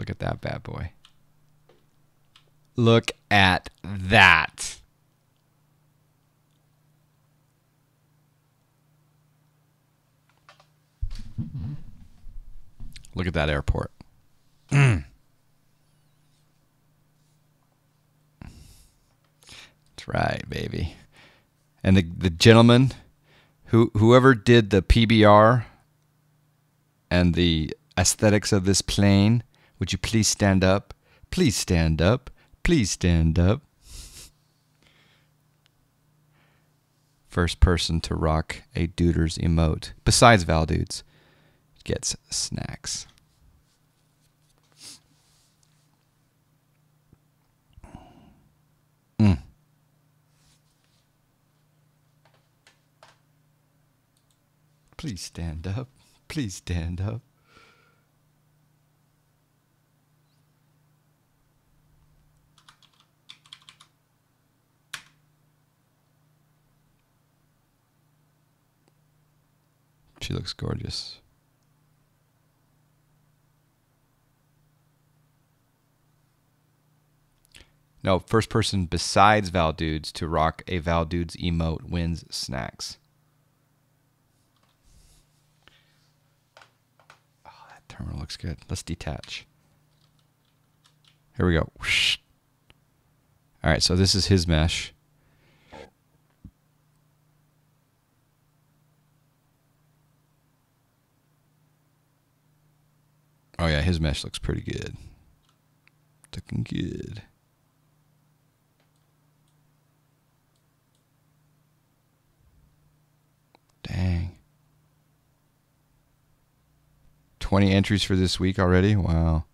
Look at that bad boy. Look at that. Look at that airport. That's right, baby. And the gentleman, whoever did the PBR and the aesthetics of this plane, would you please stand up? Please stand up. Please stand up. First person to rock a Duders emote, besides Val Dudes, gets snacks. Please stand up. Please stand up. She looks gorgeous. No, first person besides Val Dudes to rock a Val Dudes emote wins snacks. Oh, that terminal looks good. Let's detach. Here we go. Whoosh. All right, so this is his mesh. Oh yeah, his mesh looks pretty good. Looking good. Dang. 20 entries for this week already? Wow.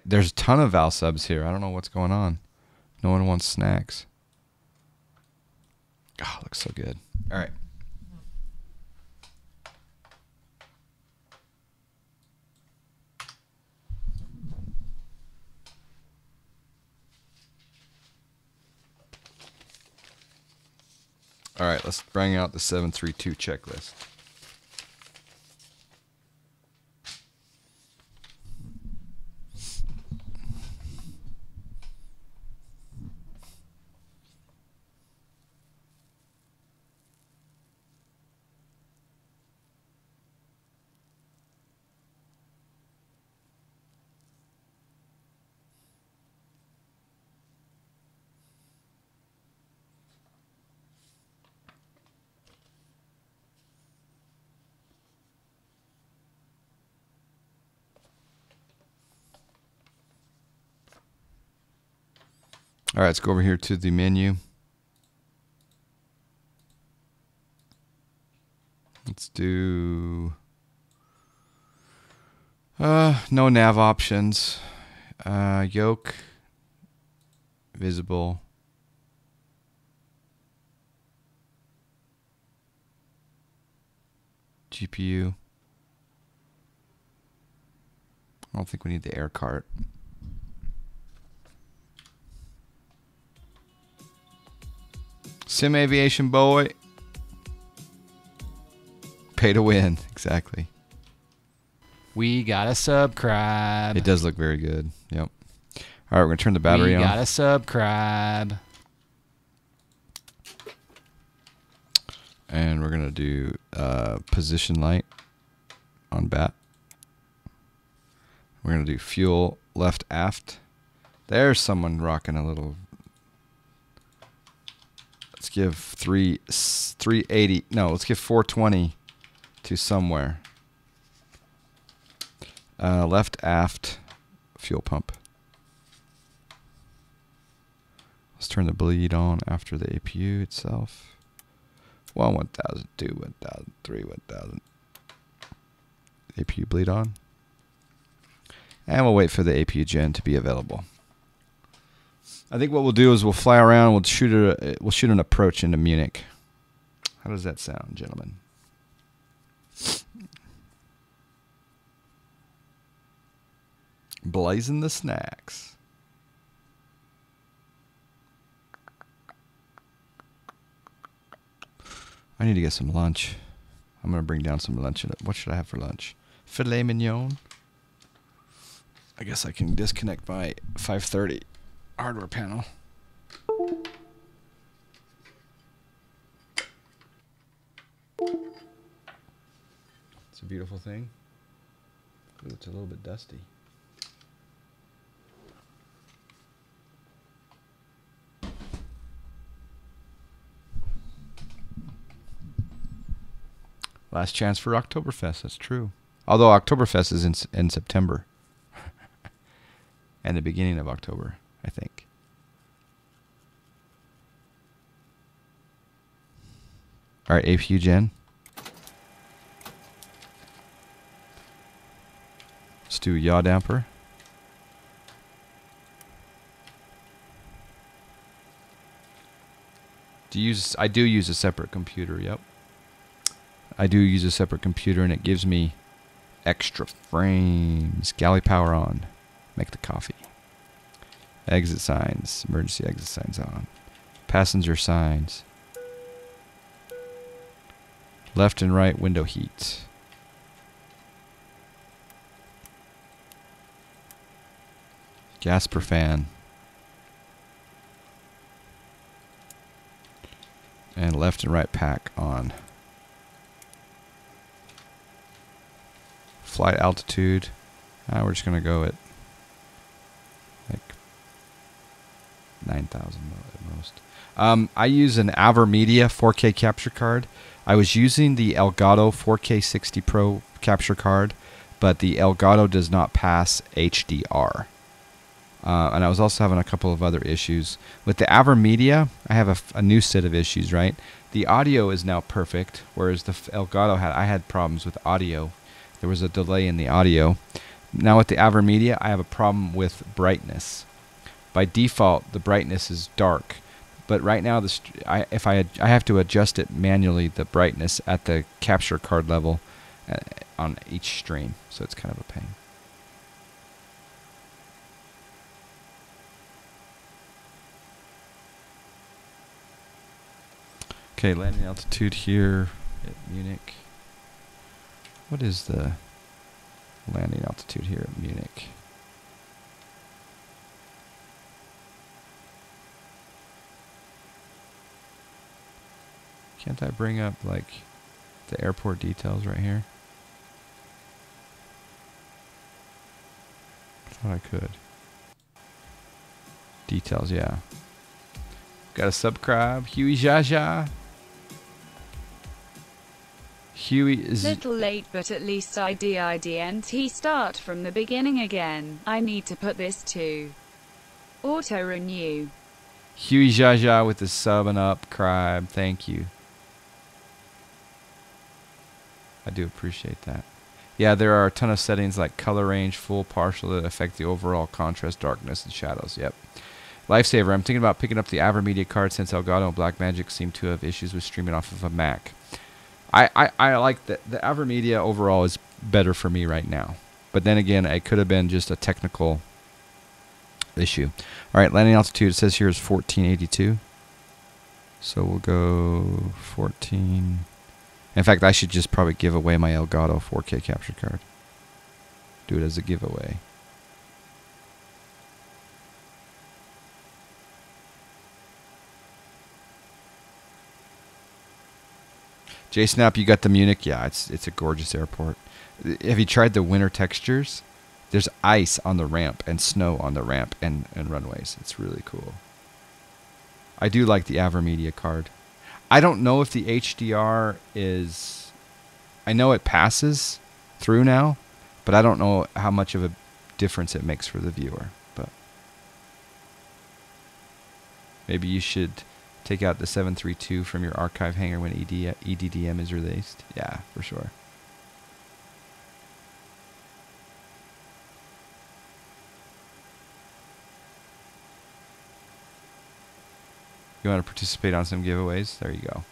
There's a ton of Val subs here. I don't know what's going on. No one wants snacks. Oh, looks so good. All right. All right, let's bring out the 732 checklist. All right, let's go over here to the menu. Let's do no nav options. Yoke, visible. GPU. I don't think we need the air cart. Sim Aviation boy. Pay to win. Exactly. We gotta subscribe. It does look very good. Yep. All right, we're going to turn the battery on. We gotta subscribe. And we're going to do position light on bat. We're going to do fuel left aft. There's someone rocking a little. Let's give 380. No, let's give 420 to somewhere. Left aft fuel pump. Let's turn the bleed on after the APU itself. 1, 1000, 2, 1000, 3, 1000. APU bleed on. And we'll wait for the APU gen to be available. I think what we'll do is we'll fly around. We'll shoot an approach into Munich. How does that sound, gentlemen? Blazing the snacks. I need to get some lunch. I'm going to bring down some lunch. What should I have for lunch? Filet mignon. I guess I can disconnect my 530 hardware panel. It's a beautiful thing. Ooh, it's a little bit dusty. Last chance for Oktoberfest, that's true. Although Oktoberfest is in September. And the beginning of October, I think. All right, APU gen. Let's do yaw damper. I do use a separate computer, yep. I do use a separate computer and it gives me extra frames. Galley power on. Make the coffee. Exit signs. Emergency exit signs on. Passenger signs. Left and right window heat. Gas per fan. And left and right pack on. Flight altitude. We're just going to go at like 9,000 at most. I use an AverMedia 4K capture card. I was using the Elgato 4K 60 Pro capture card, but the Elgato does not pass HDR. And I was also having a couple of other issues. With the AverMedia, I have a new set of issues, right? The audio is now perfect, whereas the Elgato I had problems with audio. There was a delay in the audio. Now with the AverMedia, I have a problem with brightness. By default, the brightness is dark, but right now I have to adjust it manually, the brightness at the capture card level on each stream, so it's kind of a pain. Okay, landing altitude here at Munich. What is the landing altitude here at Munich? Can't I bring up like the airport details right here? I thought I could. Details, yeah. Got a subscribe. Huey Jaja. Huey is little late, but at least EDDM start from the beginning again. I need to put this to auto renew. Huey Jaja with the sub and up, Cribe. Thank you. I do appreciate that. Yeah, there are a ton of settings like color range, full, partial that affect the overall contrast, darkness, and shadows. Yep. Lifesaver. I'm thinking about picking up the AverMedia card since Elgato and Blackmagic seem to have issues with streaming off of a Mac. I like the AverMedia overall is better for me right now. But then again, it could have been just a technical issue. All right, landing altitude, it says here is 1482. So we'll go 14. In fact, I should just probably give away my Elgato 4K capture card. Do it as a giveaway. JSnap, you got the Munich? Yeah, it's a gorgeous airport. Have you tried the winter textures? There's ice on the ramp and snow on the ramp and runways. It's really cool. I do like the AverMedia card. I don't know if the HDR is... I know it passes through now, but I don't know how much of a difference it makes for the viewer. But maybe you should take out the 732 from your archive hanger when EDDM is released. Yeah, for sure. You want to participate on some giveaways? There you go.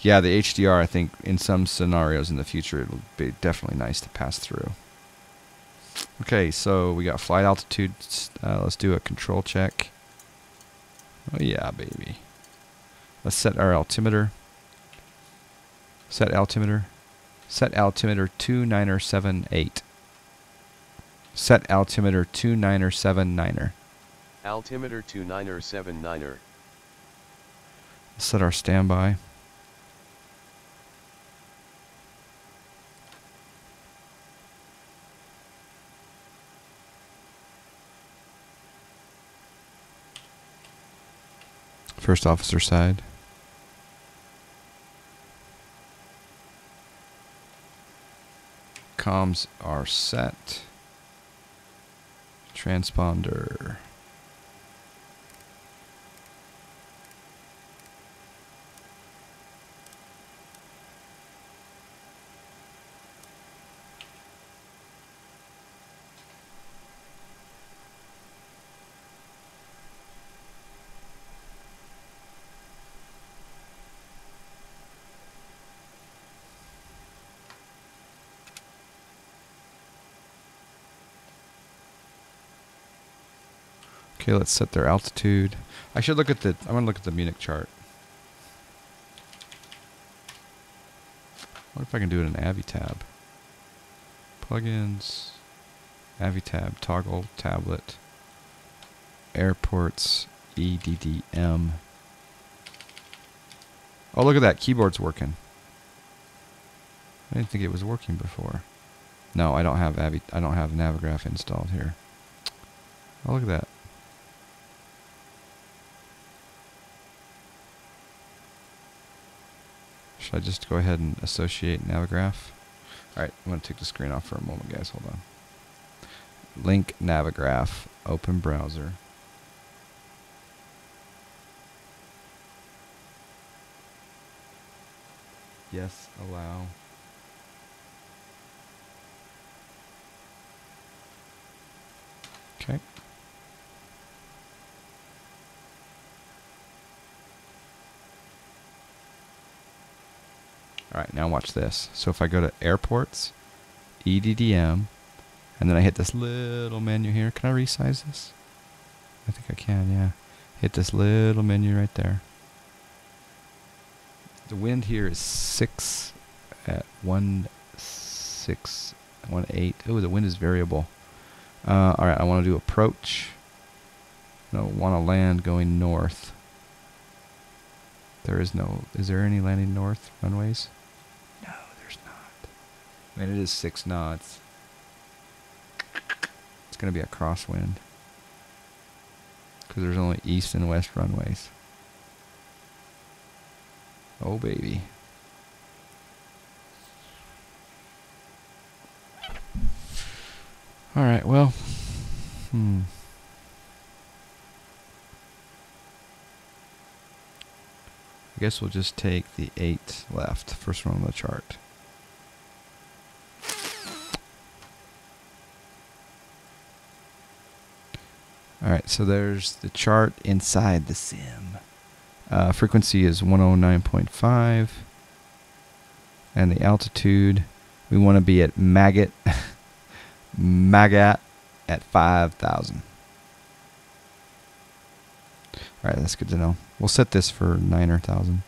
Yeah, the HDR, I think, in some scenarios in the future, it'll be definitely nice to pass through. Okay, so we got flight altitude. Let's do a control check. Oh yeah, baby. Let's set our altimeter. Set altimeter. Set altimeter 297.8. Set altimeter 297.9er. Altimeter 297.9er. Set our standby. First officer side. Comms are set. Transponder. Okay, let's set their altitude. I should look at the, I'm going to look at the Munich chart. What if I can do it in AviTab? Plugins, AviTab, toggle, tablet, airports, EDDM. Oh, look at that, keyboard's working. I didn't think it was working before. No, I don't have Navigraph installed here. Oh, look at that. Should I just go ahead and associate Navigraph? Alright, I'm going to take the screen off for a moment, guys. Hold on. Link Navigraph. Open browser. Yes, allow. Okay. Alright, now watch this. So if I go to airports, EDDM, and then I hit this little menu here. Can I resize this? I think I can, yeah. Hit this little menu right there. The wind here is 6 at 1618. Oh, the wind is variable. Alright, I want to do approach. I want to land going north. There is no, is there any landing north runways? No, there's not. I mean, it is 6 knots. It's going to be a crosswind. Because there's only east and west runways. Oh, baby. Alright, well. I guess we'll just take the 8 left, first one on the chart. Alright, so there's the chart inside the sim. Frequency is 109.5. And the altitude, we want to be at Magat at 5,000. Alright, that's good to know. We'll set this for 9,000.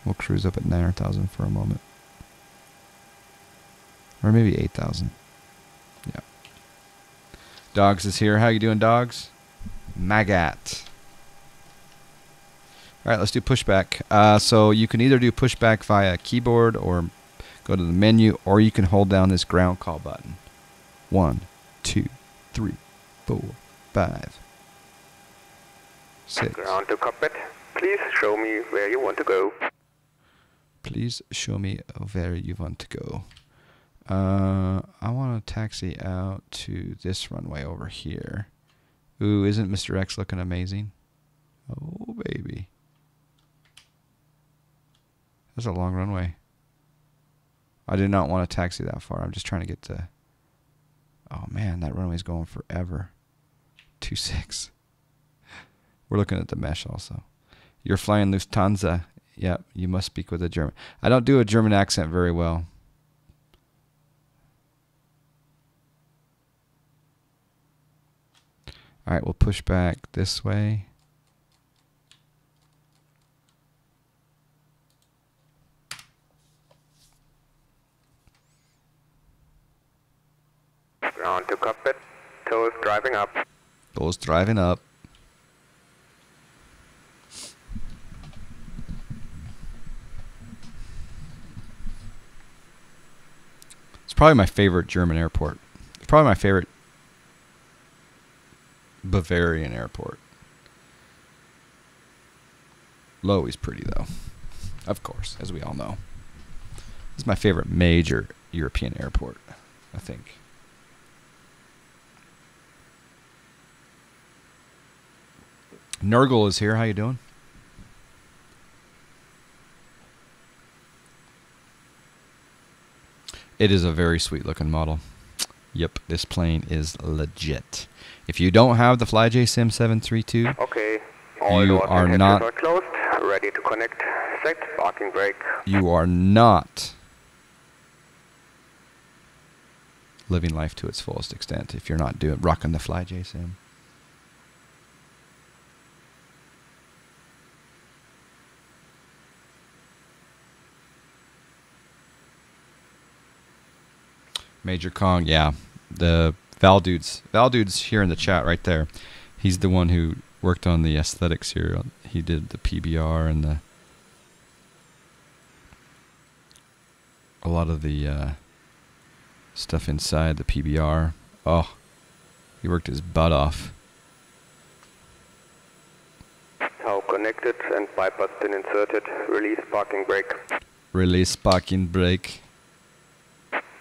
We'll cruise up at 9,000 for a moment. Or maybe 8,000. Yeah. Dogs is here. How you doing, Dogs? Magat. Alright, let's do pushback. So you can either do pushback via keyboard or go to the menu, or you can hold down this ground call button. 1, 2, 3, 4, 5, 6. Ground to cockpit. Please show me where you want to go. Please show me where you want to go. I want to taxi out to this runway over here. Ooh, isn't Mr. X looking amazing? Oh, baby. That's a long runway. I did not want to taxi that far. I'm just trying to get to... Oh, man, that runway's going forever. 26. We're looking at the mesh also. You're flying Lufthansa. Yep, you must speak with a German. I don't do a German accent very well. Alright, we'll push back this way. Ghost driving up. Ghost driving up. It's probably my favorite German airport. It's probably my favorite Bavarian airport. Low is pretty though, of course, as we all know. It's my favorite major European airport, I think. Nurgle is here. How you doing? It is a very sweet looking model. Yep, this plane is legit. If you don't have the FlyJSim 732, Okay. All you doors are and hatches not are closed. Ready to connect. Set parking brake. you are not living life to its fullest extent if you're not rocking the FlyJSim. Major Kong, yeah. The Valdude's here in the chat right there. He's the one who worked on the aesthetics here. He did the PBR and a lot of the stuff inside the PBR. Oh, he worked his butt off. Tow connected and bypass pin inserted. Release parking brake. Release parking brake.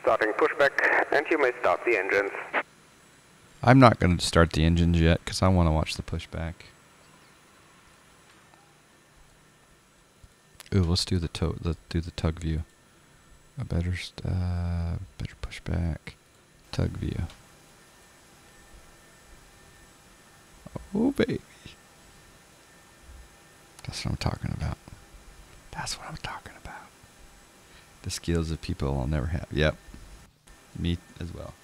Starting pushback, and you may start the engines. I'm not going to start the engines yet because I want to watch the pushback. Ooh, let's do the tug view. A better pushback, tug view. Oh baby, that's what I'm talking about. That's what I'm talking about. The skills of people I'll never have. Yep, me as well.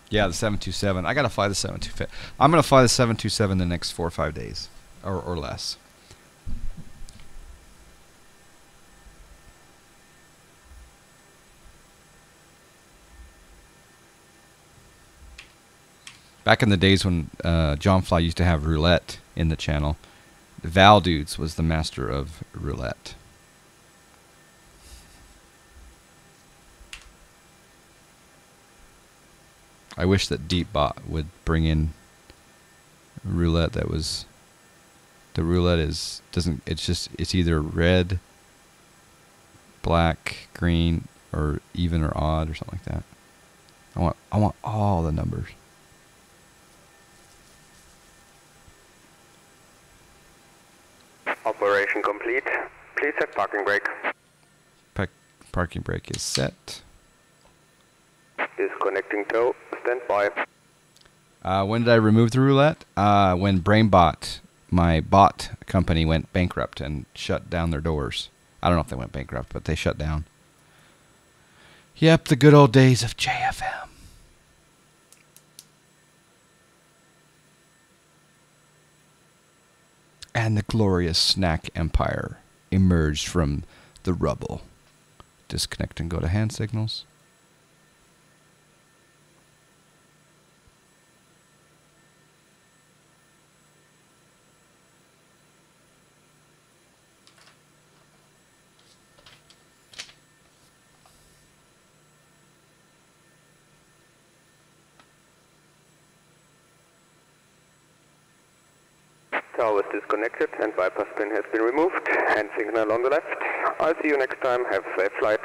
Yeah, the 727. I gotta fly the 727. I'm gonna fly the 727 the next 4 or 5 days, or less. Back in the days when John Fly used to have roulette in the channel, Val Dudes was the master of roulette. I wish that Deepbot would bring in roulette that was, the roulette it's either red, black, green, or even or odd or something like that. I want all the numbers. Operation complete. Please set parking brake. Parking brake is set. Disconnecting tow. Stand by. When did I remove the roulette? When BrainBot, my bot company, went bankrupt and shut down their doors. I don't know if they went bankrupt, but they shut down. Yep, the good old days of JFM. And the glorious snack empire emerged from the rubble. Disconnect and go to hand signals. Tow is disconnected and bypass pin has been removed. Hand signal on the left. I'll see you next time. Have a safe flight.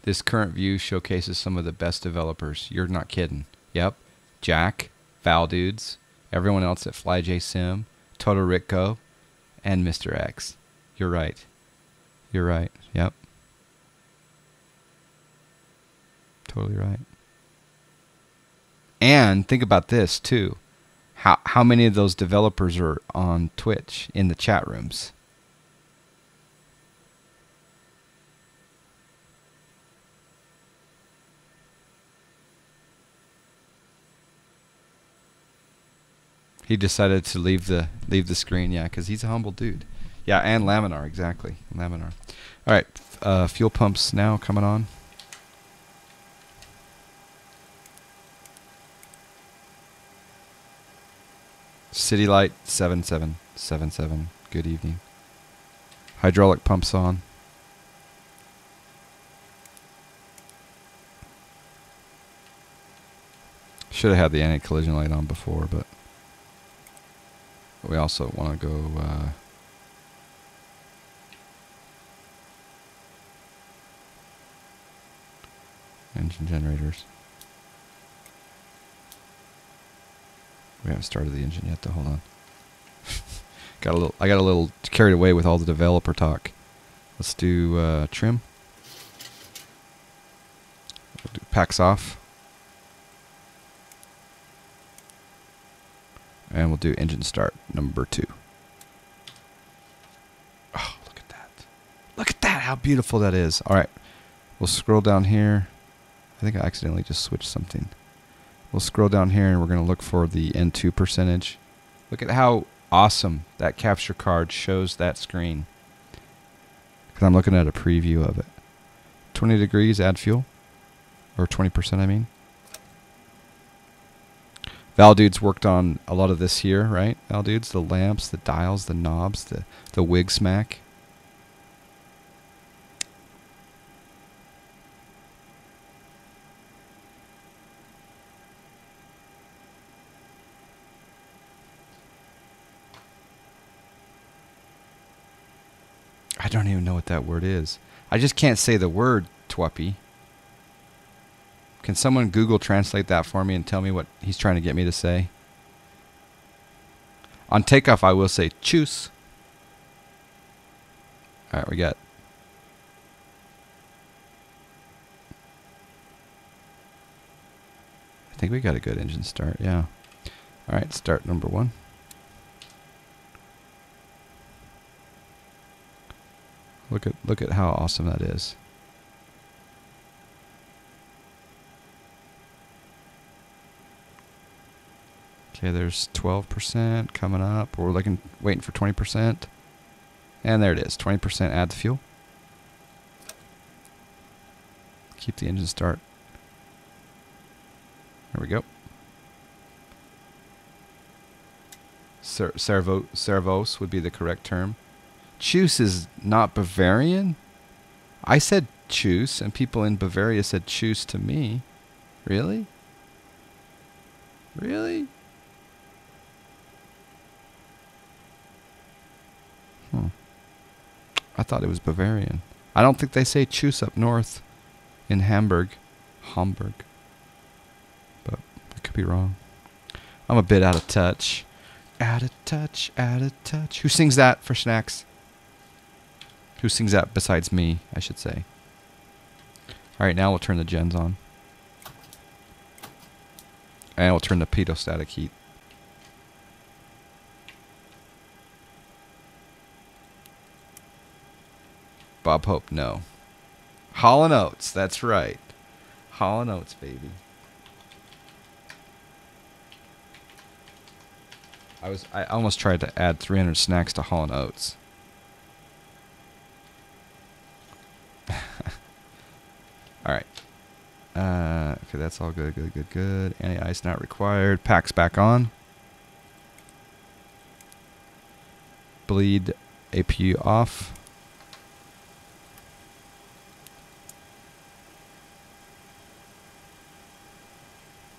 This current view showcases some of the best developers. You're not kidding. Yep. Jack, Val Dudes, everyone else at FlyJSim, Todorico, and Mr. X. You're right. You're right. Yep. Totally right. And think about this too. How many of those developers are on Twitch in the chat rooms? He decided to leave the screen, yeah, because he's a humble dude. Yeah, and laminar, exactly. Laminar. All right, fuel pumps now coming on. City light 7777. Good evening. Hydraulic pumps on. Should have had the anti-collision light on before, but we also want to go engine generators. We haven't started the engine yet, though. Hold on. I got a little carried away with all the developer talk. Let's do trim. We'll do packs off. And we'll do engine start number 2. Oh, look at that. Look at that, how beautiful that is. All right, we'll scroll down here. I think I accidentally just switched something. We'll scroll down here and we're going to look for the N2 percentage. Look at how awesome that capture card shows that screen. Because I'm looking at a preview of it. 20 degrees, add fuel. Or 20%, I mean. Valdude's worked on a lot of this here, right? Valdude's, the lamps, the dials, the knobs, the wig smack. I don't even know what that word is. I just can't say the word, Twappy. Can someone Google translate that for me and tell me what he's trying to get me to say? On takeoff, I will say choose. All right, we got. I think we got a good engine start, yeah. All right, start number 1. Look at how awesome that is. Okay, there's 12% coming up. We're waiting for 20%. And there it is, 20% add the fuel. Keep the engine start. There we go. Servos would be the correct term. Choose is not Bavarian? I said choose, and people in Bavaria said choose to me. Really? Really? I thought it was Bavarian. I don't think they say choose up north in Hamburg. But I could be wrong. I'm a bit out of touch. Out of touch, out of touch. Who sings that for snacks? Who sings that besides me, I should say. Alright, now we'll turn the gens on. And we'll turn the pedostatic heat. Bob Hope, no. Hall & Oates, that's right. Hall & Oates, baby. I almost tried to add 300 snacks to Hall & Oates. Alright. Okay, that's all good, good. Anti-ice not required. Packs back on. Bleed APU off.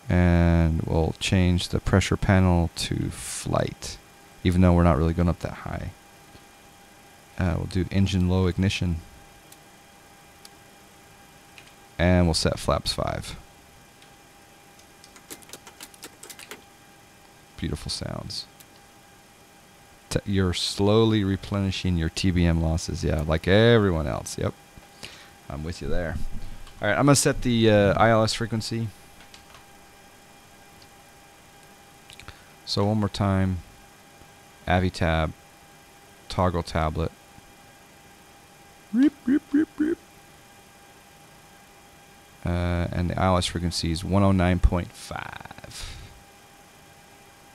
And we'll change the pressure panel to flight, even though we're not really going up that high. We'll do engine low ignition. And we'll set flaps 5. Beautiful sounds. You're slowly replenishing your TBM losses, yeah, like everyone else. Yep, I'm with you there. All right, I'm going to set the ILS frequency. So one more time, AviTab, toggle tablet. Reep, reep, reep, reep. And the ILS frequency is 109.5.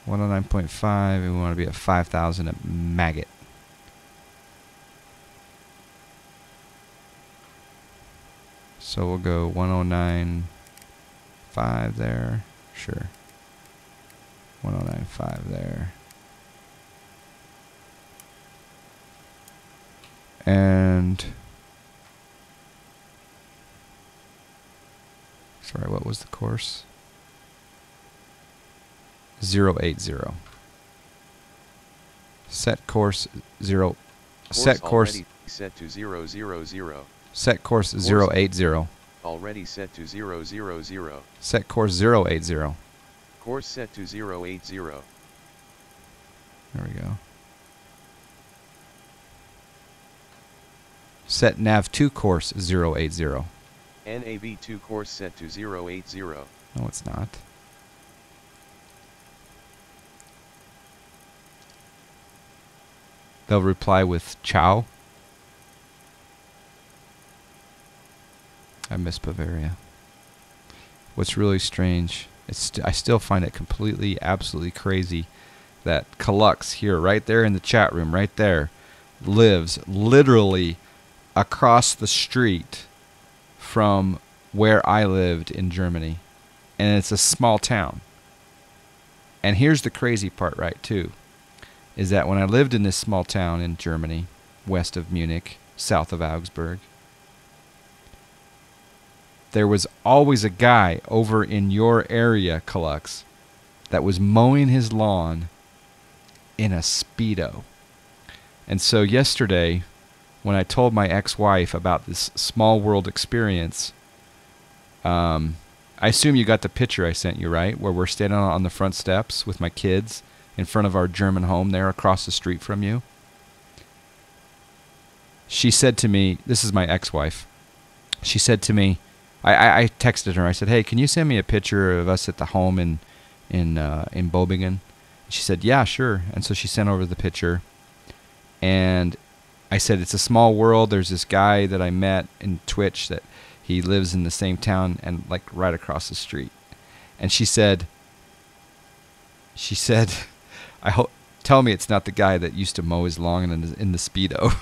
109.5, and we want to be at 5,000 at maggot. So we'll go 109.5 there. Sure. 109.5 there. And sorry, what was the course? 080. Set course 0. Set course set to 000. Set course 080. Already set to 000. Set course 080. Course set to 080. There we go. Set nav 2 course 080. NAV2 course set to 080. No, it's not. They'll reply with ciao. I miss Bavaria. What's really strange, I still find it completely, absolutely crazy that Kalux here, right there in the chat room, right there, lives literally across the street from where I lived in Germany. And it's a small town. And here's the crazy part, right, too, is that when I lived in this small town in Germany, west of Munich, south of Augsburg, there was always a guy over in your area, Kalux, that was mowing his lawn in a Speedo. And so yesterday, when I told my ex-wife about this small world experience, I assume you got the picture I sent you, right? Where we're standing on the front steps with my kids in front of our German home there across the street from you. She said to me, this is my ex-wife, she said to me, I texted her, I said, hey, can you send me a picture of us at the home in Bobingen? She said, yeah, sure. And so she sent over the picture. And I said, it's a small world. There's this guy that I met in Twitch that he lives in the same town and like right across the street. And she said, tell me it's not the guy that used to mow his lawn in the Speedo.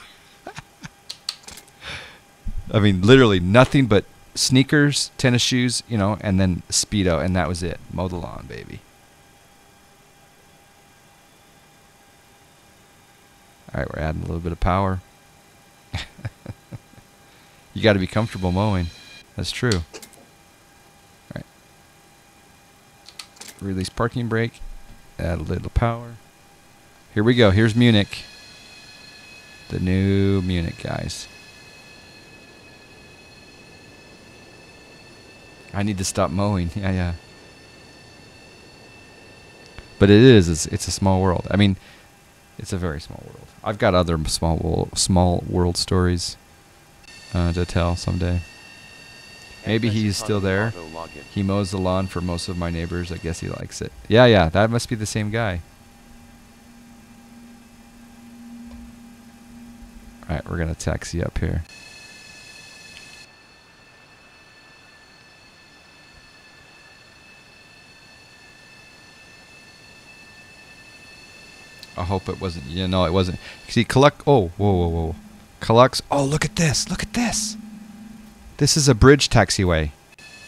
I mean, literally nothing but sneakers, tennis shoes, you know, and then Speedo, and that was it. Mow the lawn, baby. All right, we're adding a little bit of power. You got to be comfortable mowing. That's true. All right. Release parking brake. Add a little power. Here we go. Here's Munich. The new Munich, guys. I need to stop mowing. Yeah. But it's a small world. I mean, it's a very small world. I've got other small world stories to tell someday. Maybe he's still there. He mows the lawn for most of my neighbors. I guess he likes it. Yeah, that must be the same guy. All right, we're going to taxi up here. I hope it wasn't. Yeah, no, it wasn't. See, collect. Oh, whoa. Collects. Oh, look at this. Look at this. This is a bridge taxiway.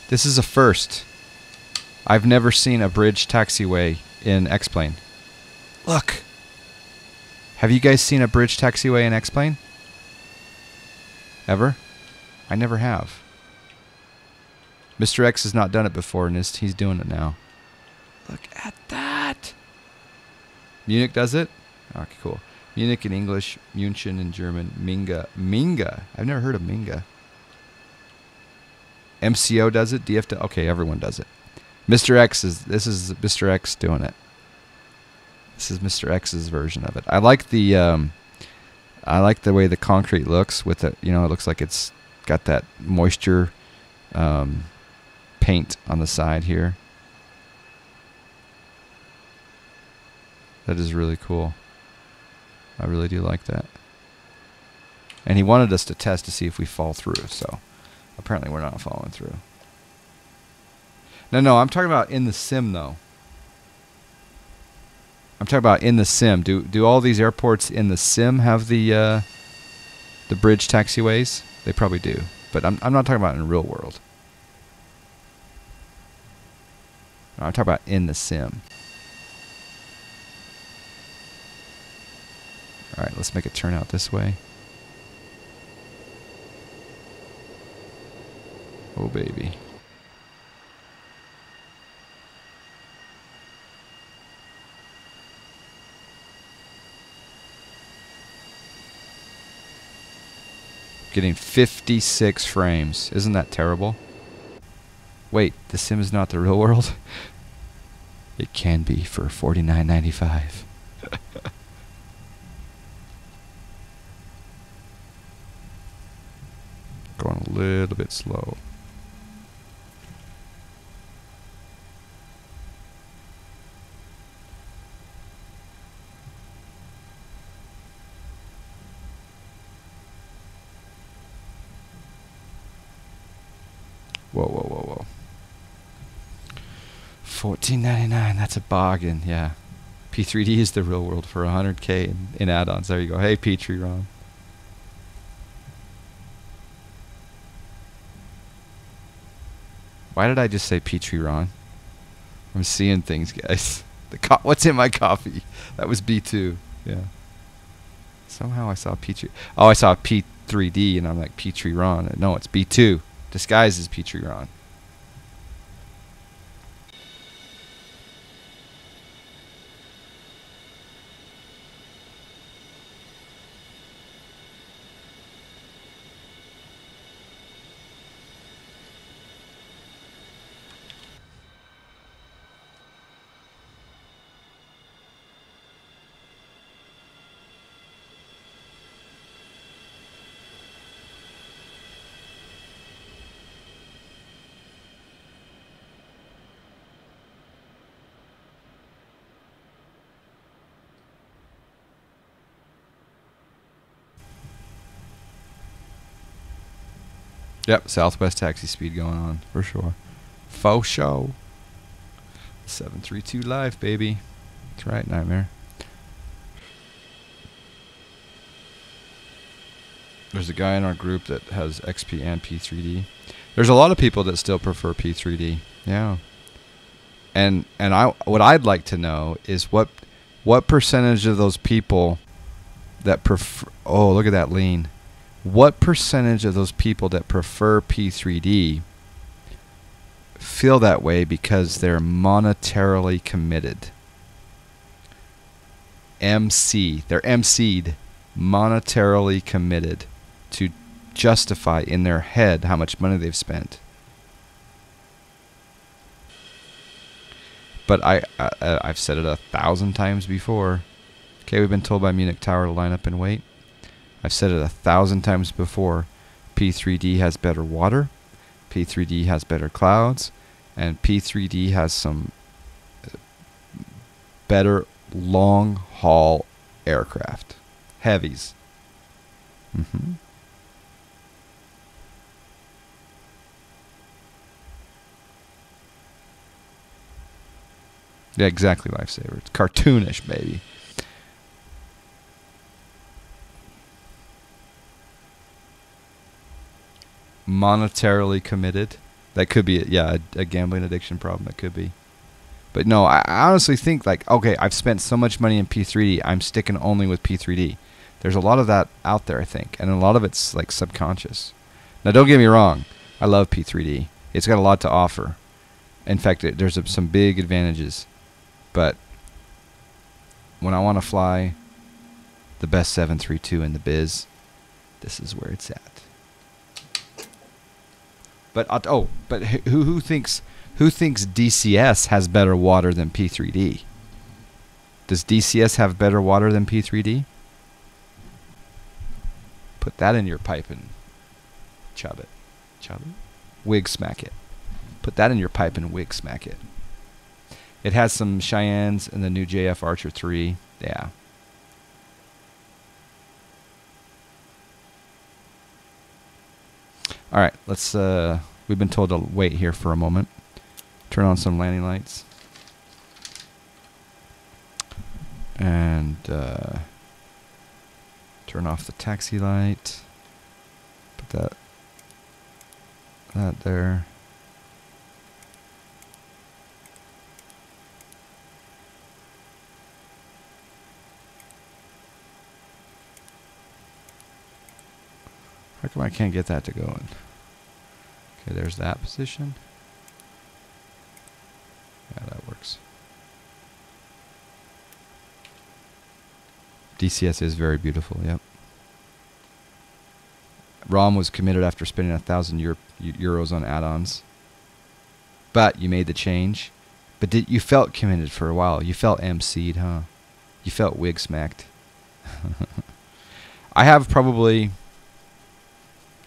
This is a first. I've never seen a bridge taxiway in X-Plane. Look. Have you guys seen a bridge taxiway in X-Plane? Ever? I never have. Mr. X has not done it before, and he's doing it now. Look at that. Munich does it? Okay, cool. Munich in English, München in German, Minga. I've never heard of Minga. MCO does it, DF okay, everyone does it. This is Mr. X doing it. This is Mr. X's version of it. I like the way the concrete looks with it, you know, it looks like it's got that moisture paint on the side here. That is really cool. I really do like that. And he wanted us to test to see if we fall through, so apparently we're not falling through. No, I'm talking about in the sim, though. I'm talking about in the sim. Do all these airports in the sim have the bridge taxiways? They probably do, but I'm not talking about in real world. No, I'm talking about in the sim. All right, let's make it turn out this way. Oh baby. Getting 56 frames. Isn't that terrible? Wait, the sim is not the real world? It can be for $49.95. Going a little bit slow. Whoa, whoa, whoa, whoa. $14.99, that's a bargain, yeah. P3D is the real world for $100K in add-ons. There you go. Hey, Petrie Ron. Why did I just say Petrie Ron? I'm seeing things, guys. What's in my coffee? That was B2, yeah. Somehow I saw Petrie. Oh, I saw P3D, and I'm like, Petrie Ron. No, it's B2. Disguised as Petrie Ron. Yep, Southwest taxi speed going on, for sure. Faux show. 732 live, baby. That's right, Nightmare. There's a guy in our group that has XP and P3D. There's a lot of people that still prefer P3D. Yeah. And what I'd like to know is what percentage of those people that prefer... Oh, look at that lean. What percentage of those people that prefer P3D feel that way because they're monetarily committed? They're MC'd, monetarily committed to justify in their head how much money they've spent. But I've said it 1,000 times before. Okay, we've been told by Munich Tower to line up and wait. I've said it 1,000 times before. P3D has better water, P3D has better clouds, and P3D has some better long-haul aircraft. Heavies. Yeah, exactly, Lifesaver. It's cartoonish, baby. Monetarily committed. That could be, yeah, a gambling addiction problem. That could be. But no, I honestly think, like, okay, I've spent so much money in P3D, I'm sticking only with P3D. There's a lot of that out there, I think, and a lot of it's, like, subconscious. Now, don't get me wrong. I love P3D. It's got a lot to offer. In fact, there's some big advantages. But when I want to fly the best 732 in the biz, this is where it's at. But who thinks DCS has better water than P3D? Does DCS have better water than P3D? Put that in your pipe and chub it. Chub it? Wig smack it. Put that in your pipe and wig smack it. It has some Cheyennes and the new JF Archer 3. Yeah. All right, let's we've been told to wait here for a moment. Turn on some landing lights. And turn off the taxi light. Put that there. How come I can't get that to go in? Okay, there's that position. Yeah, that works. DCS is very beautiful, yep. ROM was committed after spending 1,000 euros on add-ons. But you made the change. But you felt committed for a while. You felt MC'd, huh? You felt wig smacked. I have probably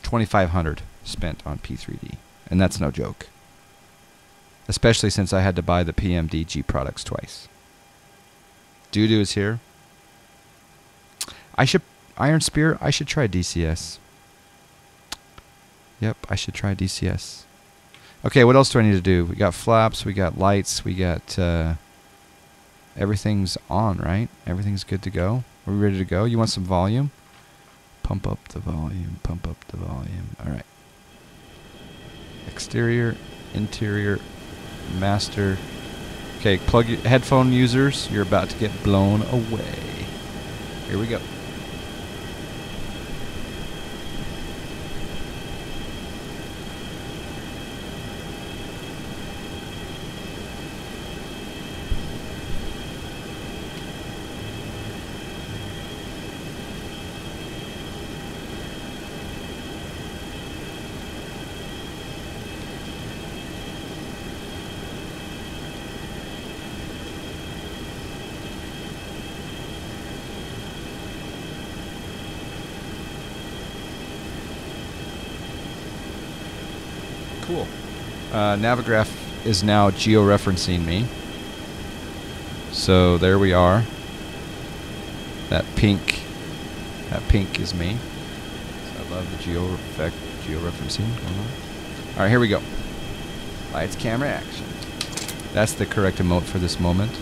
2,500 spent on P3D. And that's no joke. Especially since I had to buy the PMDG products twice. Doodoo is here. Iron Spear, I should try DCS. Yep, I should try DCS. Okay, what else do I need to do? We got flaps, we got lights, we got... everything's on, right? Everything's good to go. Are we ready to go? You want some volume? Pump up the volume, pump up the volume. Alright. Exterior, interior, master. Okay, plug your headphone users. You're about to get blown away. Here we go. Cool. Navigraph is now georeferencing me. So there we are. That pink is me. So I love the georeferencing going on. All right, here we go. Lights, camera, action. That's the correct emote for this moment.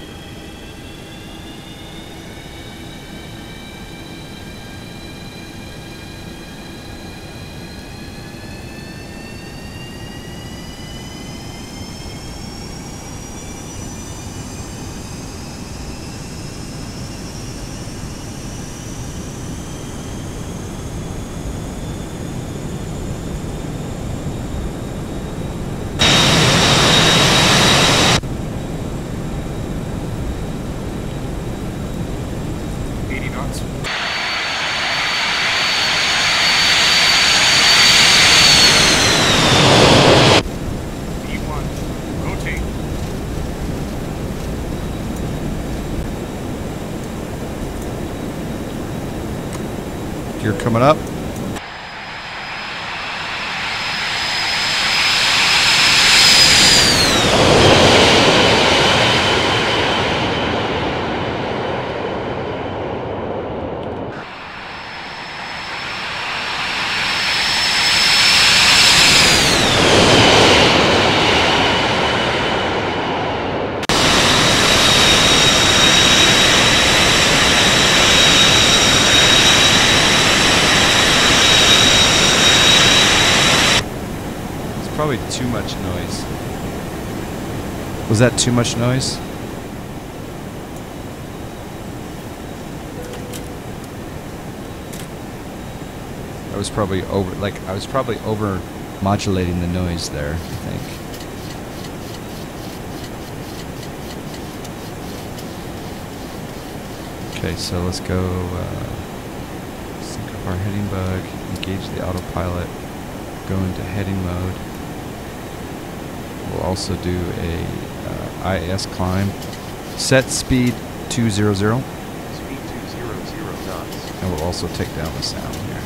Gear coming up. Probably too much noise. Was that too much noise? I was probably over modulating the noise there, I think. Okay, so let's go sync up our heading bug, engage the autopilot, go into heading mode. We'll also do a IS climb. Set speed 200. Speed 200 knots. And we'll also take down the sound here.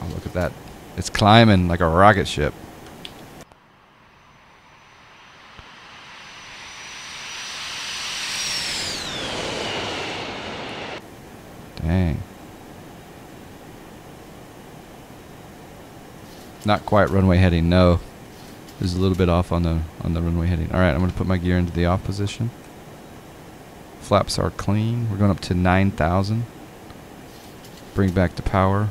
Oh, look at that. It's climbing like a rocket ship. Dang. Not quite runway heading, no. This is a little bit off on the runway heading. All right, I'm going to put my gear into the off position. Flaps are clean. We're going up to 9,000. Bring back to power.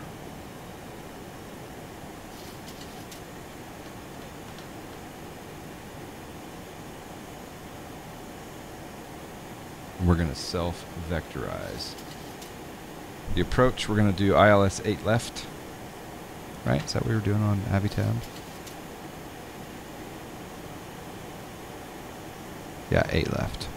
We're going to self-vectorize. The approach, we're going to do ILS 8 left. Right? Is that what we were doing on Avitab? Yeah, 8 left.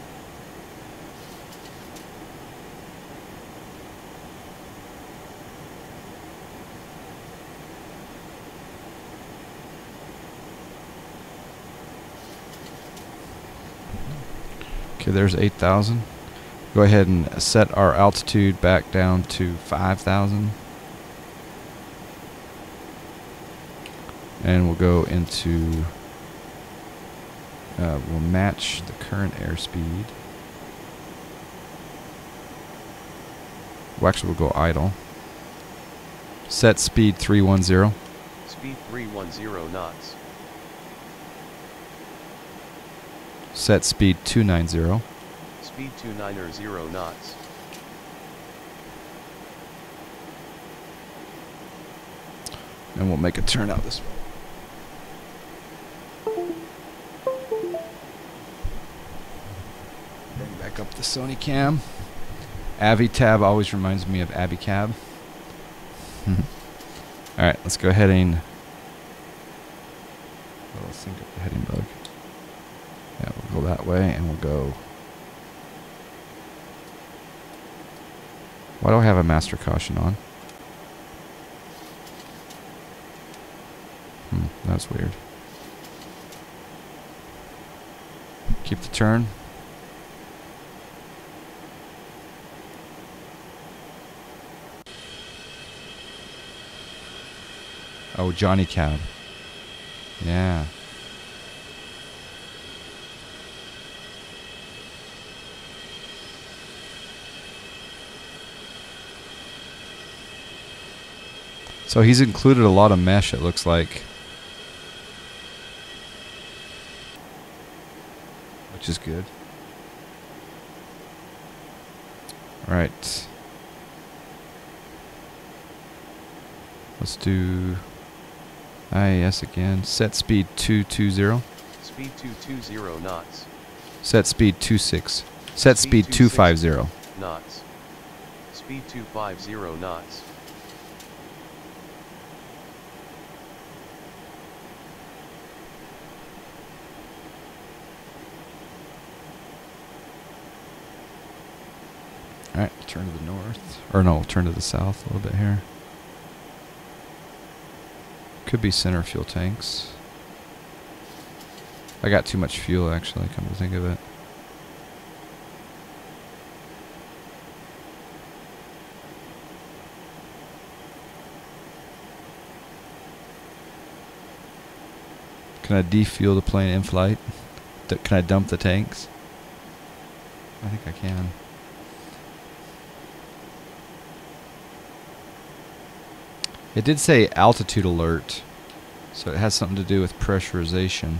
Okay, there's 8,000. Go ahead and set our altitude back down to 5,000. And we'll go into, we'll match the current airspeed. Well, actually, we'll go idle. Set speed 310. Speed 310 knots. Set speed 290. Speed 290 knots. And we'll make a turn out this way. Bring back up the Sony cam. Avitab always reminds me of Abicab. Alright, let's go ahead and let's sync up the heading bug. Yeah, we'll go that way and we'll go. Why do I have a master caution on? That's weird. Keep the turn. Oh, Johnny Cab. Yeah. So he's included a lot of mesh, it looks like. Which is good. Alright. Let's do IAS again. Set speed 220. Speed 220 knots. Set speed 26. Set speed 250. Knots. Speed 250 knots. Alright, turn to the north. Or no, turn to the south a little bit here. Could be center fuel tanks. I got too much fuel actually, come to think of it. Can I defuel the plane in flight? Can I dump the tanks? I think I can. It did say altitude alert, so it has something to do with pressurization.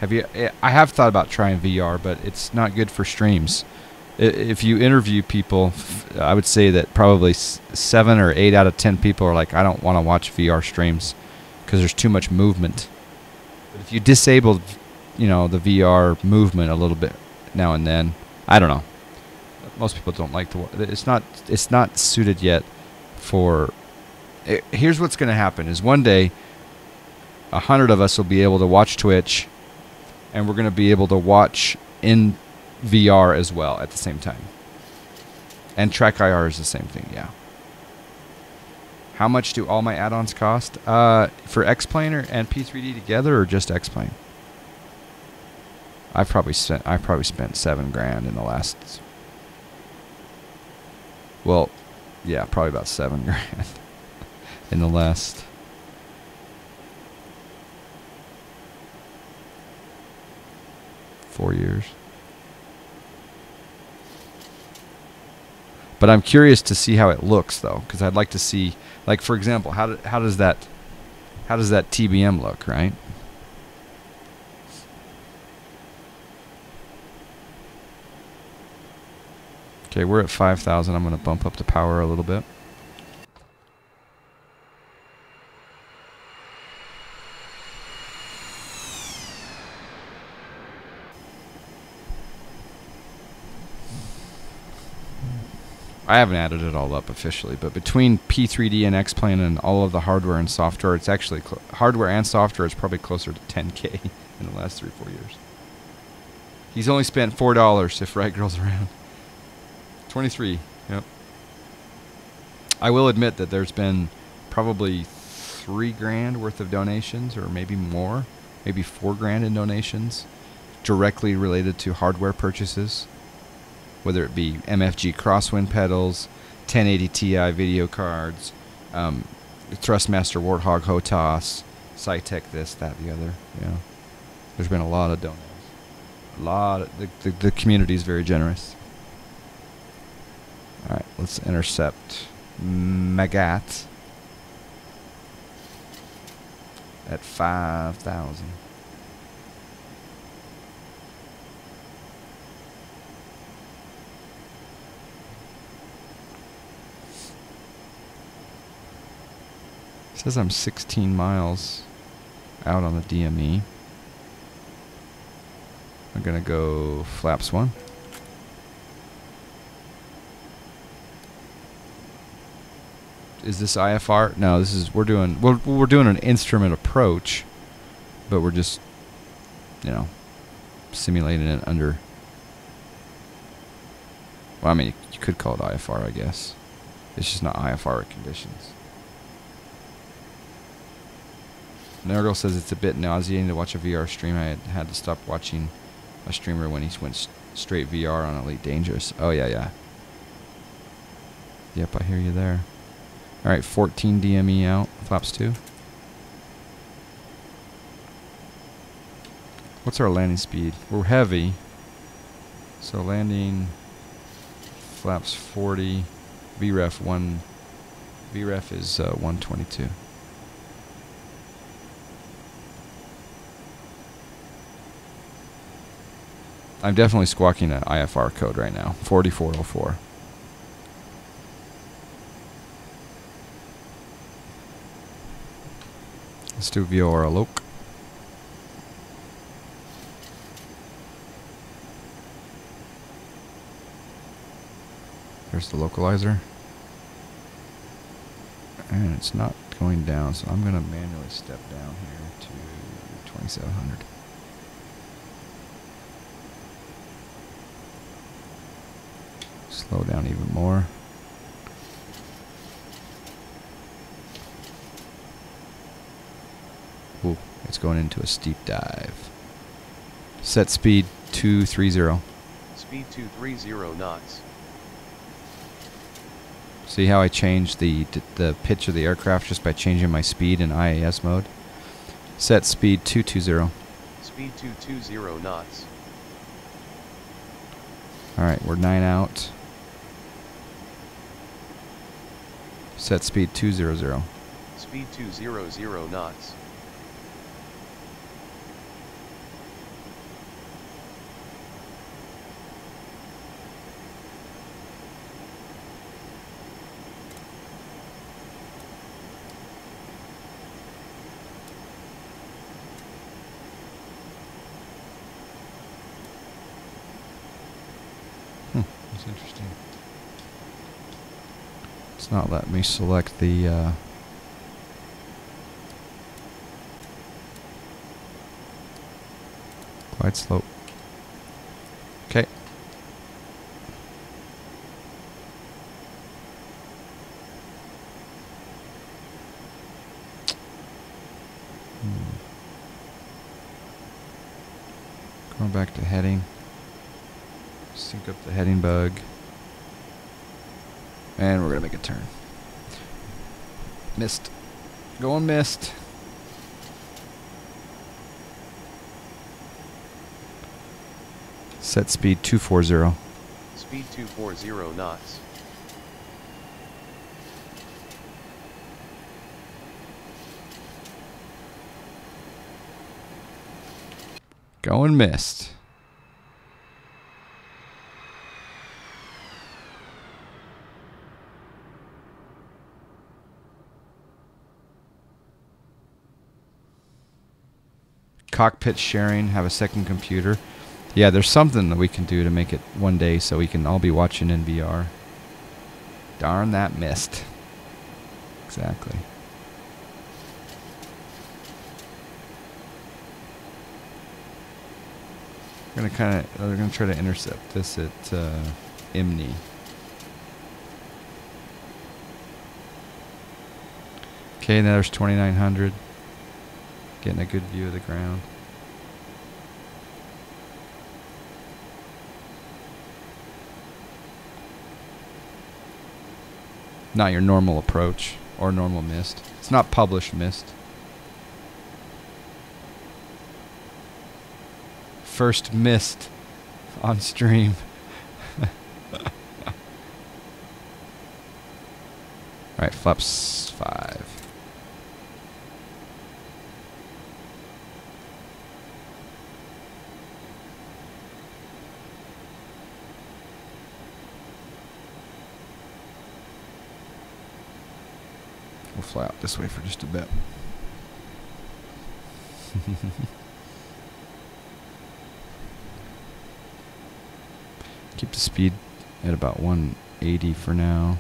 I have thought about trying VR, but it's not good for streams. If you interview people, I would say that probably 7 or 8 out of 10 people are like, I don't want to watch VR streams because there's too much movement. But if you disable, the VR movement a little bit now and then, I don't know. Most people don't like to. It's not suited yet for. Here's what's going to happen: is one day, 100 of us will be able to watch Twitch, and we're going to be able to watch in VR as well at the same time. And Track IR is the same thing, yeah. How much do all my add-ons cost? For X-Plane and P3D together, or just X-Plane? I've probably spent $7,000 in the last. Well, yeah, probably about $7,000 in the last. $4 years. But I'm curious to see how it looks though, because I'd like to see, like for example, how does that TBM look, right? Okay, we're at 5,000. I'm going to bump up the power a little bit. I haven't added it all up officially, but between P3D and X-Plane and all of the hardware and software, it's actually hardware and software is probably closer to 10K in the last 3-4 years. He's only spent $4 if Right Girl's around. 23. Yep. I will admit that there's been probably $3,000 worth of donations, or maybe more, maybe $4,000 in donations, directly related to hardware purchases. Whether it be MFG crosswind pedals, 1080 Ti video cards, Thrustmaster Warthog HOTAS, Cytec this, that, the other. You know, there's been a lot of donations. A lot of the community is very generous. All right, let's intercept Magat at 5,000. Says I'm 16 miles out on the DME. I'm gonna go flaps 1. Is this IFR? No, this is we're doing an instrument approach, but we're just, you know, simulating it under. Well, I mean, you could call it IFR, I guess. It's just not IFR conditions. Nergal says it's a bit nauseating to watch a VR stream. I had to stop watching a streamer when he went straight VR on Elite Dangerous. Oh, yeah, yeah. Yep, I hear you there. Alright, 14 DME out. Flaps 2. What's our landing speed? We're heavy. So landing flaps 40. VREF 1. VREF is 122. I'm definitely squawking an IFR code right now. 4404. Let's do VOR Alok. There's the localizer. And it's not going down, so I'm going to manually step down here to 2700. Slow down even more. Ooh, it's going into a steep dive. Set speed 230. Speed 230 knots. See how I changed the pitch of the aircraft just by changing my speed in IAS mode? Set speed 220. Speed 220 knots. Alright, we're 9 out. Set speed 200. Speed 200 knots. That's interesting. It's not letting me select the glide slope. Okay. Going back to heading. Sync up the heading bug. And we're going to make a turn. Missed. Going missed. Set speed 240. Speed 240 knots. Going missed. Cockpit sharing, have a second computer. Yeah, there's something that we can do to make it one day so we can all be watching in VR. Darn that missed. Exactly. We're gonna try to intercept this at Imni. Okay, now there's 2900. Getting a good view of the ground. Not your normal approach or normal mist. It's not published mist. First mist on stream. Alright, flaps 5. We'll fly out this way for just a bit. Keep the speed at about 180 for now.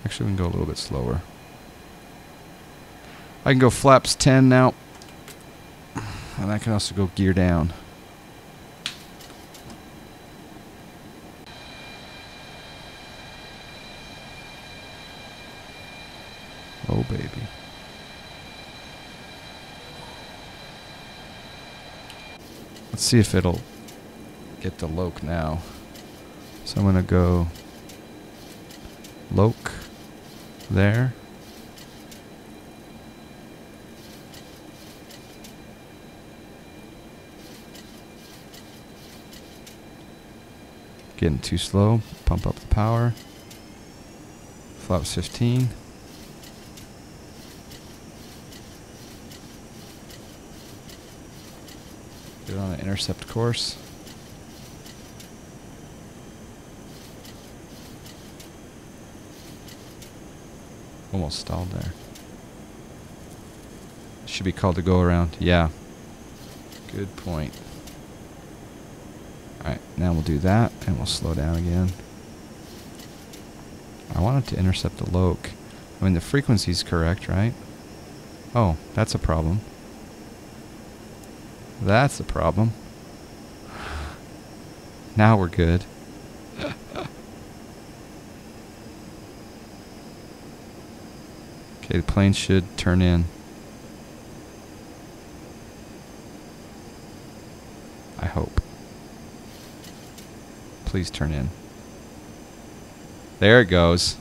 Actually, we can go a little bit slower. I can go flaps 10 now. And I can also go gear down. Oh, baby. Let's see if it'll get the loc now. So I'm going to go loc there. Getting too slow. Pump up the power. Flaps 15. Get on an intercept course. Almost stalled there. Should be called to go around. Yeah. Good point. Alright, now we'll do that and we'll slow down again. I wanted to intercept the loc. I mean, the frequency's correct, right? Oh, that's a problem. That's a problem. Now we're good. Okay, the plane should turn in. I hope. Please turn in. There it goes.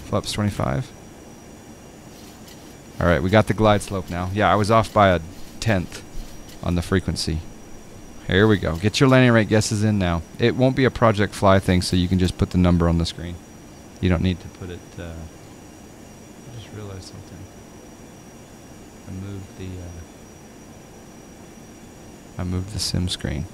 Flaps 25. Alright, we got the glide slope now. Yeah, I was off by a 1/10 on the frequency. Here we go. Get your landing rate guesses in now. It won't be a Project Fly thing, so you can just put the number on the screen. You don't need to put it... I just realized something. I moved the sim screen.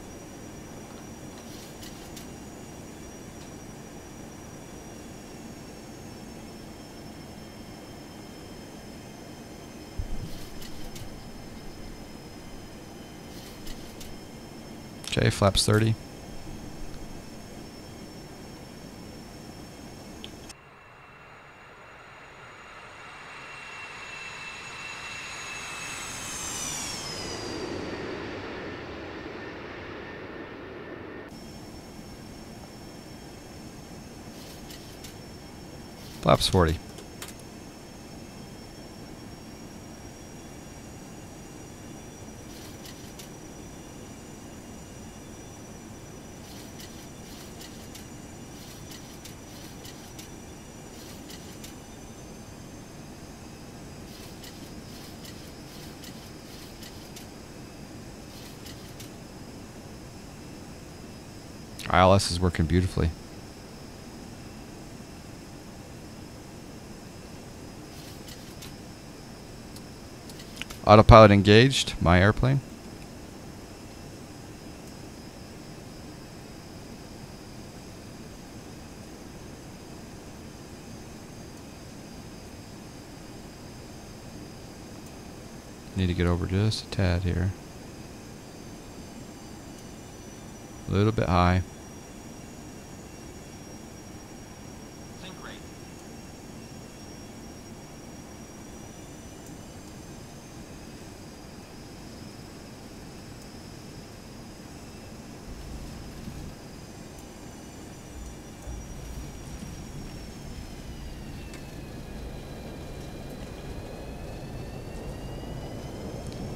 Okay, flaps 30. Flaps 40. ILS is working beautifully. Autopilot engaged. My airplane. Need to get over just a tad here. A little bit high. Sync rate.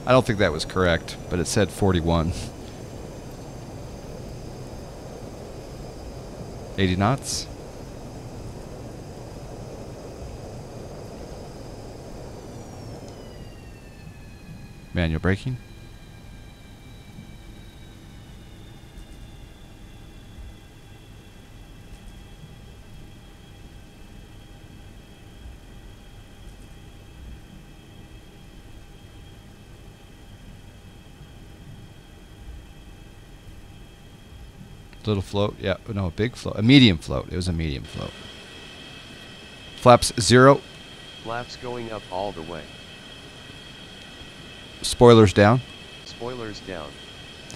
I don't think that was correct, but it said 41. 80 knots. Manual braking. Little float, yeah, no, a big float, a medium float. It was a medium float. Flaps 0. Flaps going up all the way. Spoilers down. Spoilers down.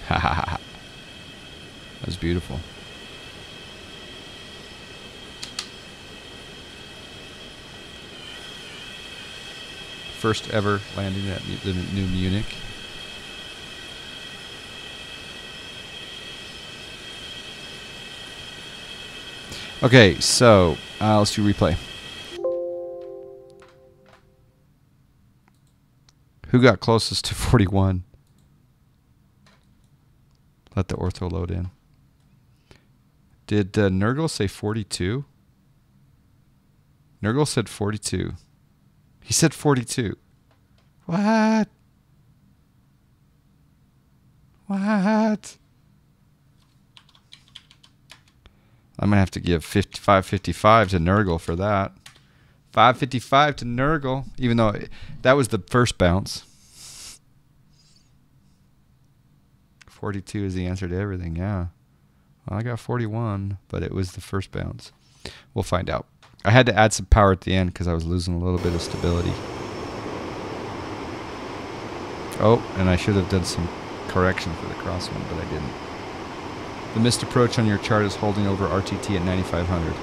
Ha ha ha. That was beautiful. First ever landing at the new Munich. Okay, so let's do replay. Who got closest to 41? Let the ortho load in. Did Nurgle say 42? Nurgle said 42. He said 42. What? What? I'm going to have to give 555 to Nurgle for that. 555 to Nurgle, even though that was the first bounce. 42 is the answer to everything, yeah. Well, I got 41, but it was the first bounce. We'll find out. I had to add some power at the end because I was losing a little bit of stability. Oh, and I should have done some correction for the crosswind, but I didn't. The missed approach on your chart is holding over RTT at 9,500.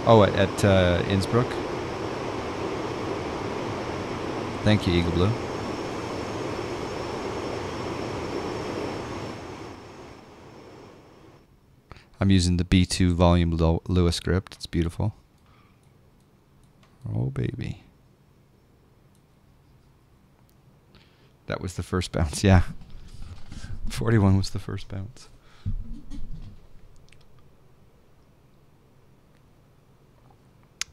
Oh, at Innsbruck. Thank you, Eagle Blue. I'm using the B2 volume Lewis script. It's beautiful. Oh, baby. That was the first bounce, yeah. 41 was the first bounce.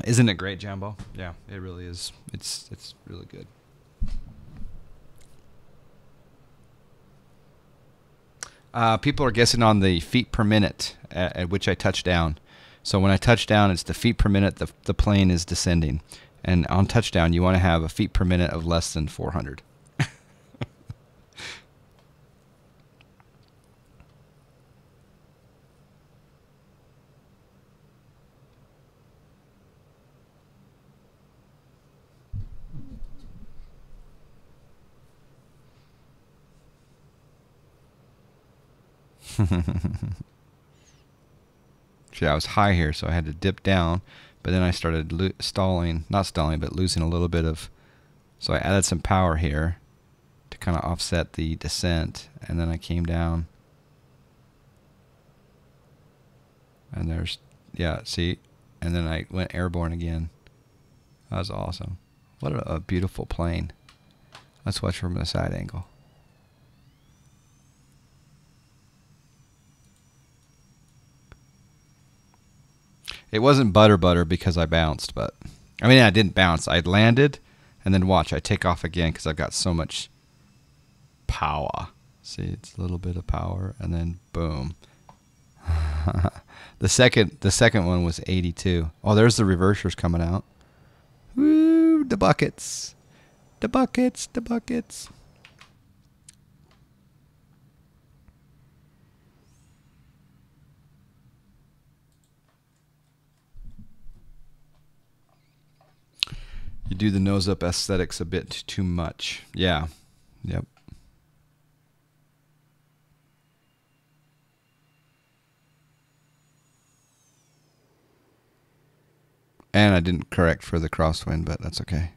Isn't it great, Jambo? Yeah, it really is. It's really good. People are guessing on the feet per minute at which I touch down. So when I touch down, it's the feet per minute the plane is descending. And on touchdown, you want to have a feet per minute of less than 400. See, I was high here, so I had to dip down, but then I started stalling, not stalling, but losing a little bit of, so I added some power here to kind of offset the descent, and then I came down, and there's, yeah, see, and then I went airborne again. That was awesome. What a beautiful plane. Let's watch from the side angle. It wasn't butter because I bounced, but I mean I didn't bounce. I landed, and then watch, I take off again because I've got so much power. See, it's a little bit of power, and then boom. the second one was 82. Oh, there's the reversers coming out. Woo, the buckets. The buckets, the buckets. You do the nose up aesthetics a bit too much. Yeah. Yep. And I didn't correct for the crosswind, but that's okay.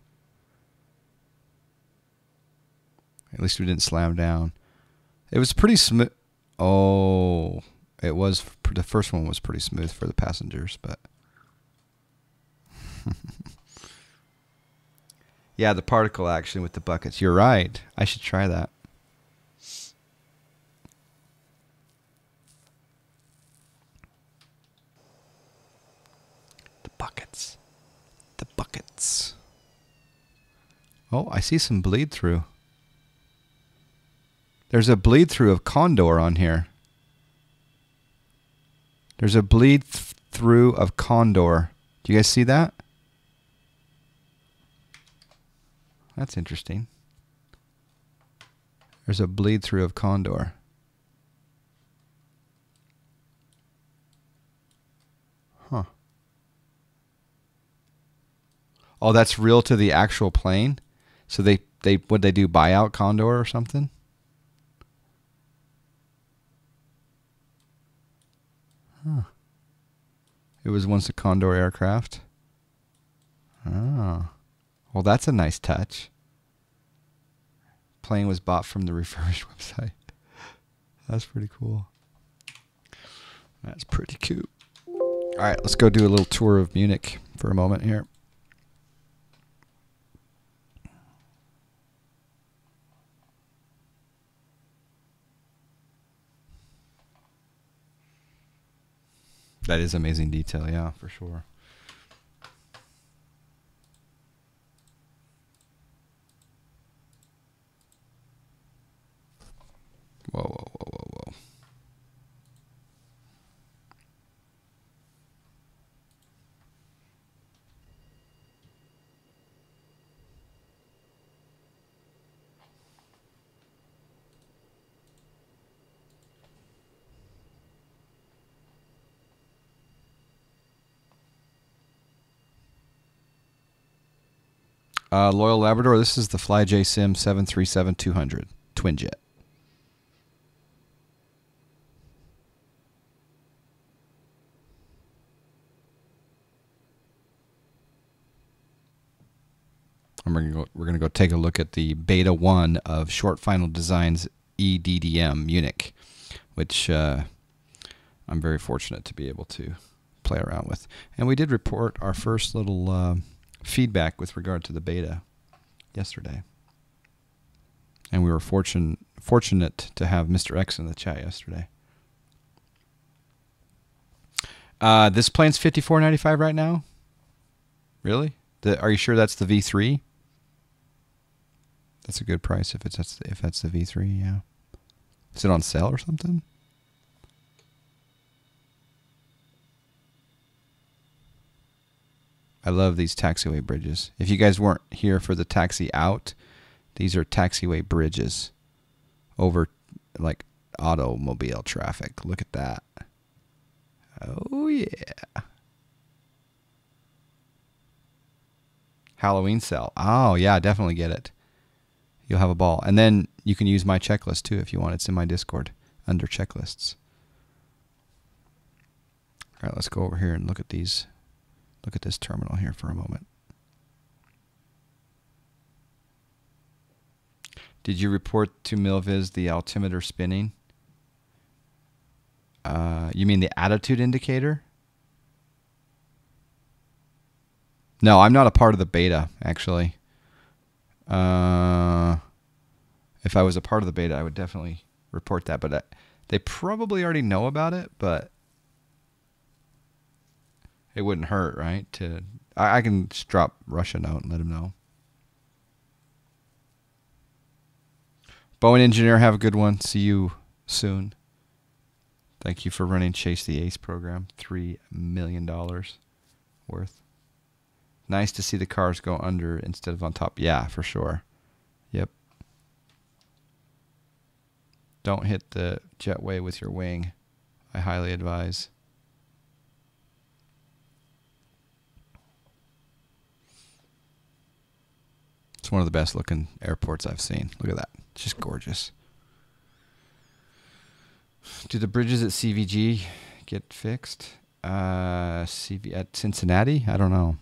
At least we didn't slam down. It was pretty smooth. Oh, it was. The first one was pretty smooth for the passengers, but. Yeah, the particle action with the buckets. You're right. I should try that. The buckets. The buckets. Oh, I see some bleed through. There's a bleed through of Condor on here. There's a bleed through of Condor. Do you guys see that? That's interesting. There's a bleed through of Condor. Huh. Oh, that's real to the actual plane? So would they do buyout Condor or something? Huh. It was once a Condor aircraft. Oh. Well, that's a nice touch. Plane was bought from the refurbished website. That's pretty cool. That's pretty cute. All right, let's go do a little tour of Munich for a moment here. That is amazing detail, yeah, for sure. Whoa, whoa, whoa, whoa, whoa. Loyal Labrador, this is the FlyJSim 737-200 twin jet. And we're gonna go take a look at the beta 1 of ShortFinal Designs EDDM Munich, which I'm very fortunate to be able to play around with. And we did report our first little feedback with regard to the beta yesterday. And we were fortunate to have Mr. X in the chat yesterday. This plane's $54.95 right now? Really? Are you sure that's the V3? That's a good price if that's the V3, yeah. Is it on sale or something? I love these taxiway bridges. If you guys weren't here for the taxi out, these are taxiway bridges over like automobile traffic. Look at that. Oh yeah. Halloween sale. Oh yeah, definitely get it. You'll have a ball. And then you can use my checklist too if you want. It's in my Discord under checklists. All right, let's go over here and look at these. Look at this terminal here for a moment. Did you report to Milviz the altimeter spinning? You mean the attitude indicator? No, I'm not a part of the beta, actually. If I was a part of the beta, I would definitely report that. But they probably already know about it, but it wouldn't hurt, right? I can just drop Rush a note and let him know. Boeing engineer, have a good one. See you soon. Thank you for running Chase the Ace program. $3 million worth. Nice to see the cars go under instead of on top. Yeah, for sure. Don't hit the jetway with your wing. I highly advise. It's one of the best looking airports I've seen. Look at that. It's just gorgeous. Do the bridges at CVG get fixed? At Cincinnati? I don't know.